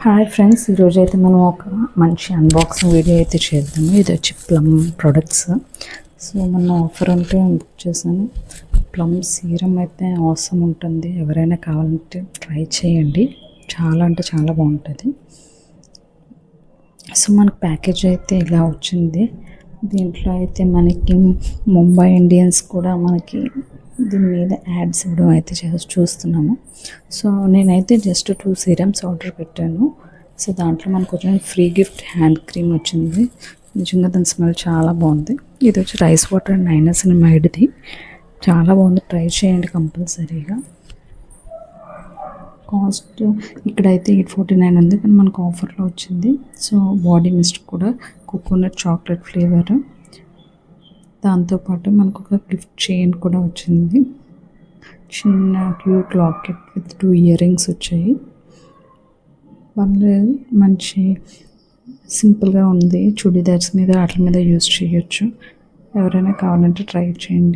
Hi friends, ఈరోజు అయితే మనం ఒక మంచి అన్బాక్సింగ్ వీడియో అయితే చేద్దాము. ఇది వచ్చి ప్లమ్ ప్రొడక్ట్స్. సో మన ఆఫర్ అంటే బుక్ చేశాను. ప్లమ్ సీరం అయితే అవసరం ఉంటుంది. ఎవరైనా కావాలంటే ట్రై చేయండి, చాలా అంటే చాలా బాగుంటుంది. సో మనకు ప్యాకేజ్ అయితే ఇలా వచ్చింది. దీంట్లో అయితే మనకి ముంబై ఇండియన్స్ కూడా మనకి దీని మీద యాడ్స్ ఇవ్వడం అయితే చూస్తున్నాము. సో నేనైతే జస్ట్ 2 సీరమ్స్ ఆర్డర్ పెట్టాను. సో దాంట్లో మనకు వచ్చిన ఫ్రీ గిఫ్ట్ హ్యాండ్ క్రీమ్ వచ్చింది. నిజంగా దాని స్మెల్ చాలా బాగుంది. ఇది వచ్చి రైస్ వాటర్ అండ్ నైనాసినమైడ్ది. చాలా బాగుంది, ట్రై చేయండి కంపల్సరీగా. కాస్ట్ ఇక్కడైతే 849 ఉంది, కానీ మనకు ఆఫర్లో వచ్చింది. సో బాడీ మిస్ట్ కూడా కోకోనట్ చాక్లెట్ ఫ్లేవర్. దాంతోపాటు మనకు ఒక గిఫ్ట్ చైన్ కూడా వచ్చింది. చిన్న cute locket with 2 ear rings వచ్చాయి. పర్లేదు, మంచి సింపుల్గా ఉంది. చుడీదార్స్ మీద వాటి మీద యూజ్ చేయొచ్చు. ఎవరైనా కావాలంటే ట్రై చేయండి.